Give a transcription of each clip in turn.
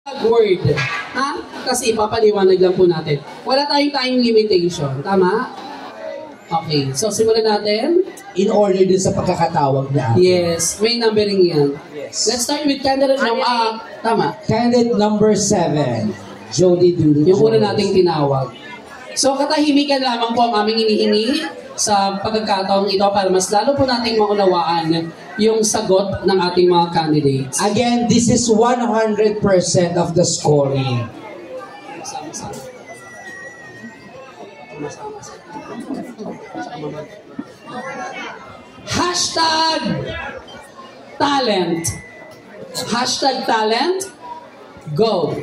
word. Ha? Kasi ipapaliwanag lang po natin. Wala tayong time limitation. Tama? Okay. So, simulan natin. In order din sa pagkakatawag na atin. Yes. May numbering yan. Yes. Let's start with candidate number... tama. Candidate number 7. Jody Dudu. Yung una nating tinawag. So, katahimikan lamang po ang aming inihingi sa pagkakataong ito para mas lalo po nating maunawaan yung sagot ng ating mga candidates. Again, this is 100% of the scoring. Hashtag talent. Hashtag talent. Go.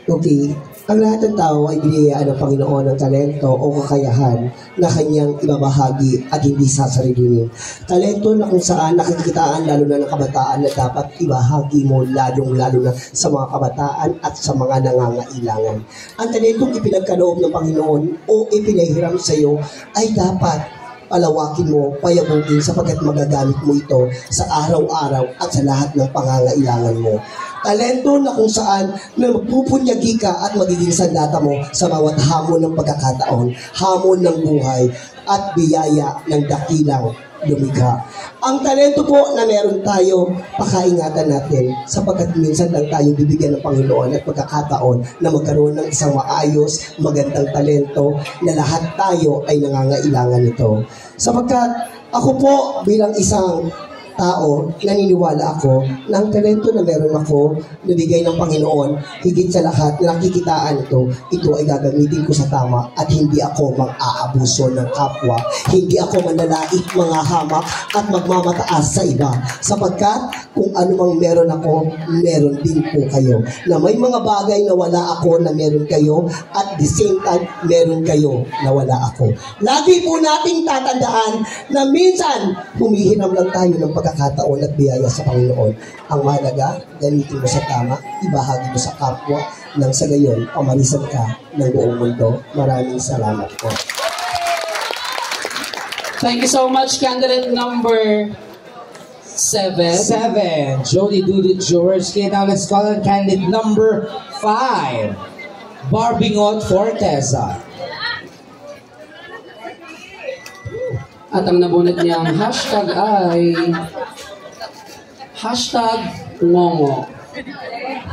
Okay. Ang lahat ng tao ay biniyayaan ng Panginoon ng talento o kakayahan na kanyang ibabahagi at hindi sasarilinin. Talento na kung saan nakikitaan lalo na ng kabataan na dapat ibahagi mo lalong-lalo na sa mga kabataan at sa mga nangangailangan. Ang talentong ipinagkaloob ng Panginoon o ipinahiram sa iyo ay dapat palawakin mo, payabugin sapagkat magagamit mo ito sa araw-araw at sa lahat ng pangangailangan mo. Talento na kung saan na magpupunyagi ka at magiging sandata mo sa bawat hamon ng pagkakataon, hamon ng buhay at biyaya ng dakilang lumikha. Ang talento po na meron tayo, pakaingatan natin sapagkat minsan lang tayo bibigyan ng Panginoon at pagkakataon na magkaroon ng isang maayos, magandang talento na lahat tayo ay nangangailangan nito. Sapagkat ako po bilang isang tao, naniniwala ako na ang talento na meron ako, nabigay ng Panginoon, higit sa lahat, nakikitaan ito ay gagamitin ko sa tama at hindi ako mag-aabuso ng kapwa. Hindi ako manlalait mga hamak at magmamataas sa iba. Sapagkat kung anumang meron ako, meron din po kayo. Na may mga bagay na wala ako na meron kayo at the same time, meron kayo na wala ako. Lagi po nating tatandaan na minsan humihinam lang tayo ng pagkakataon at biyaya sa Panginoon. Ang mahalaga, gamitin mo sa tama, ibahagi mo sa kapwa, nang sa gayon, pamarisan ka ng buong mundo. Maraming salamat po. Thank you so much, candidate number 7. 7. Jody Dudu Jaworski. Now let's call on candidate number 5. Barbingot Forteza. At ang nabunot niyang hashtag ay hashtag ngongo.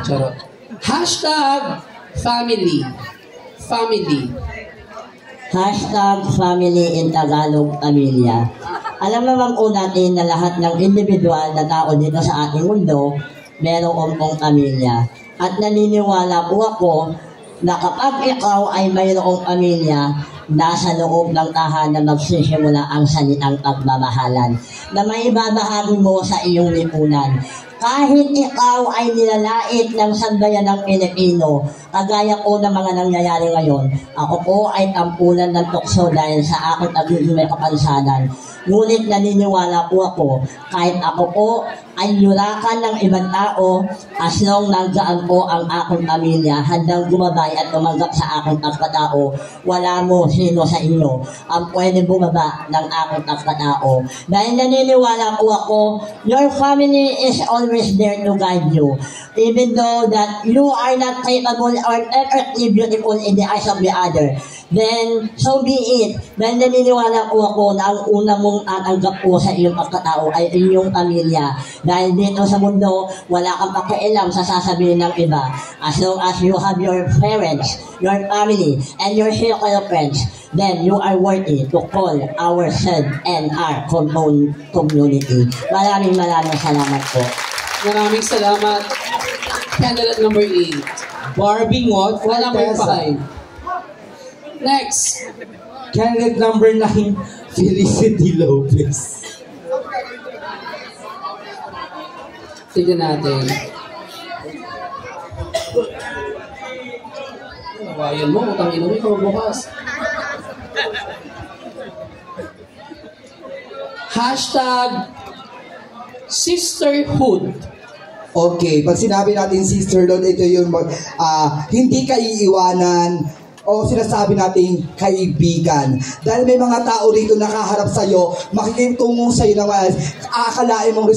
Charot. Hashtag family. Family. Hashtag family in Tagalog, pamilya. Alam naman po natin na lahat ng individual na tao dito sa ating mundo, merong pong pamilya. At naniniwala po ako na kapag ikaw ay mayroong pamilya, nasa loob ng tahanan magsisimula ang salitang pagmamahalan na may ibabahagi mo sa iyong lipunan. Kahit ikaw ay nilalait ng sambayan ng Pilipino, kagaya ko ng mga nangyayari ngayon, ako po ay tampulan ng tukso dahil sa aking pagiging may kapansanan. Ngunit naniniwala po ako, kahit ako po ay yurakan ng ibang tao, as long nandiyan po ang aking pamilya, handang gumabay at tumanggap sa aking pagkatao, wala mo sino sa inyo ang pwede bumaba ng aking pagkatao. Dahil naniniwala po ako, your family is always there to guide you. Even though that you are not capable or perfectly beautiful in the eyes of the other, then so be it. Dahil naniniwala po ako na ang una mong tatanggap po sa iyong pagkatao ay inyong pamilya. Dahil dito sa mundo, wala kang pakialam sa sasabihin ng iba. As long as you have your parents, your family, and your circle of friends, then you are worthy to call ourselves and our community. Maraming salamat po. Maraming salamat. Candidate number 8. Barbingot Number Forteza. 5. Next. Candidate number 9. Felicity Lopez. Tignan natin. Nawayan mo, utang ina mo, ikaw bukas. Hashtag sisterhood. Okay, pag sinabi natin sisterhood, ito yung hindi ka iiwanan o sinasabi nating kaibigan. Dahil may mga tao rito nakaharap sa'yo, makikitungo sa'yo naman, aakalain mong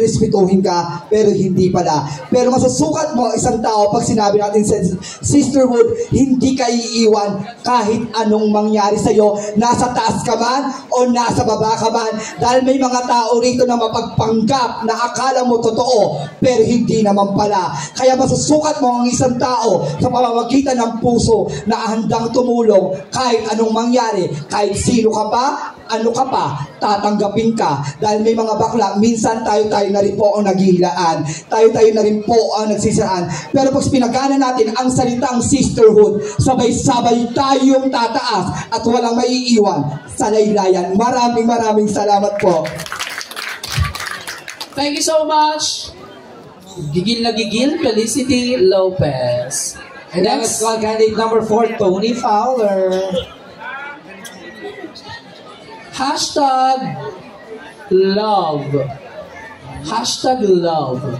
respetuhin ka, pero hindi pala. Pero masusukat mo isang tao pag sinabi natin sa sisterhood, hindi ka iiwan kahit anong mangyari sa'yo, nasa taas ka man o nasa baba ka man. Dahil may mga tao rito na mapagpanggap na akala mo totoo, pero hindi naman pala. Kaya masusukat mo ang isang tao sa pamamagitan ng puso na handang tumulong kahit anong mangyari, kahit sino ka pa, ano ka pa, tatanggapin ka. Dahil may mga bakla, minsan tayo na rin po ang naghihilaan. Tayo na rin po ang nagsisiraan. Pero pag pinagana natin ang salitang sisterhood, sabay-sabay tayong tataas at walang maiiwan sa laylayan. Maraming salamat po. Thank you so much. Gigil na gigil, Felicity Lopez. And now let's call candidate number 4, Tony Fowler. Hashtag love. Hashtag love.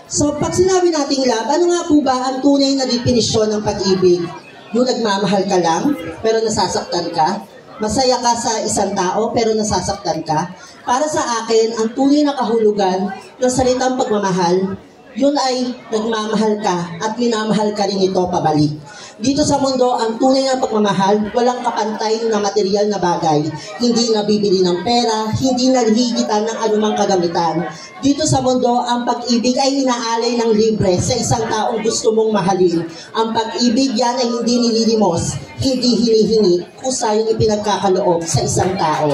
So, pag sinabi nating love, ano nga po ba ang tunay na definisyon ng pag-ibig? Yung nagmamahal ka lang, pero nasasaktan ka? Masaya ka sa isang tao, pero nasasaktan ka? Para sa akin, ang tunay na kahulugan ng salitang pagmamahal, yun ay nagmamahal ka at minamahal ka rin ito pabalik. Dito sa mundo, ang tunay na pagmamahal, walang kapantay na material na bagay. Hindi nabibili ng pera, hindi naghihigitan ng anumang kagamitan. Dito sa mundo, ang pag-ibig ay inaalay ng libre sa isang taong gusto mong mahalin. Ang pag-ibig yan ay hindi nililimos, hindi hinihingi, kusay yung ipinagkakaloob sa isang tao.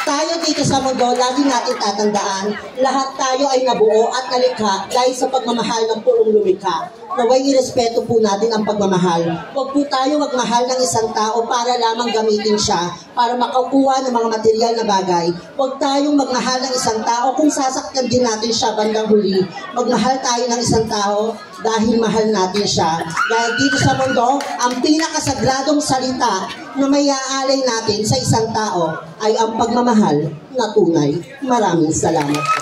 Tayo dito sa mundo, lagi natin tatandaan, lahat tayo ay nabuo at nalikha dahil sa pagmamahal ng puong lumikha. Naway irespeto po natin ang pagmamahal. Huwag po tayo magmahal ng isang tao para lamang gamitin siya, para makakuha ng mga material na bagay. Huwag tayong magmahal ng isang tao kung sasaktan din natin siya bandang huli. Magmahal tayo ng isang tao dahil mahal natin siya. Dahil dito sa mundo, ang pinakasagradong salita na may aalay natin sa isang tao ay ang pagmamahal na tunay. Maraming salamat po.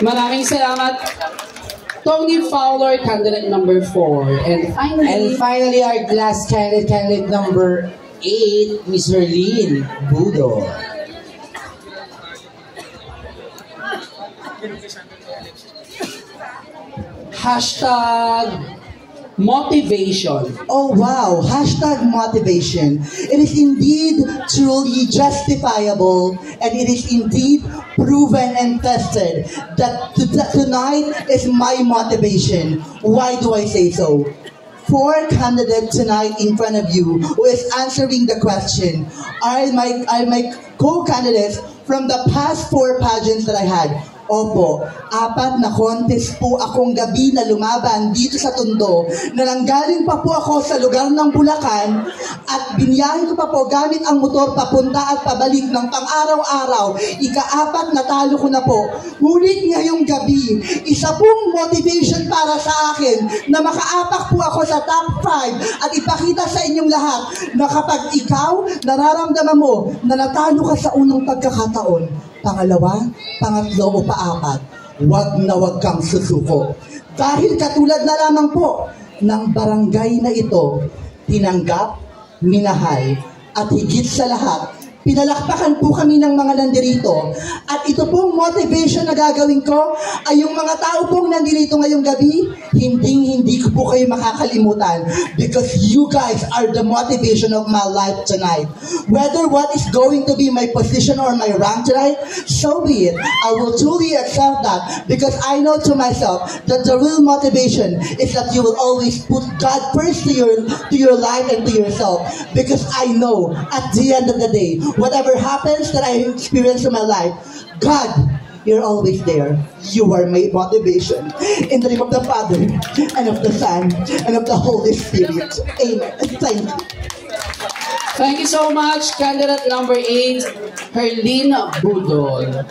Maraming salamat. Tony Fowler, candidate number 4. And finally, our last candidate number 8, Miss Herlene Budo. hashtag motivation. Oh wow, hashtag motivation. It is indeed truly justifiable and it is indeed proven and tested that tonight is my motivation. Why do I say so? 4 candidates tonight in front of you who is answering the question are my co-candidates from the past 4 pageants that I had. Opo, 4 na contest po akong gabi na lumaban dito sa Tondo na nanggaling pa po ako sa lugar ng Bulacan at biniyahin ko pa po gamit ang motor papunta at pabalik ng pang-araw-araw. Ika-4 na talo ko na po. Ngunit ngayong gabi, isa pong motivation para sa akin na makaapak po ako sa top 5 at ipakita sa inyong lahat na kapag ikaw nararamdaman mo na natalo ka sa unang pagkakataon, pangalawa, pangatlo o paapat, wag na wag kang susuko. Dahil katulad na lamang po ng barangay na ito, tinanggap, minahal, at higit sa lahat, pinalakpakan po kami ng mga nandirito. At ito pong motivation na gagawin ko ay yung mga tao pong nandirito ngayong gabi, hindi ko po kayo makakalimutan because you guys are the motivation of my life tonight. Whether what is going to be my position or my rank tonight, so be it. I will truly accept that because I know to myself that the real motivation is that you will always put God first to your life and to yourself because I know at the end of the day, whatever happens that I experience in my life, God, you're always there. You are my motivation. In the name of the Father, and of the Son, and of the Holy Spirit. Amen. Thank you. Thank you so much, candidate number 8, Herlene Budol.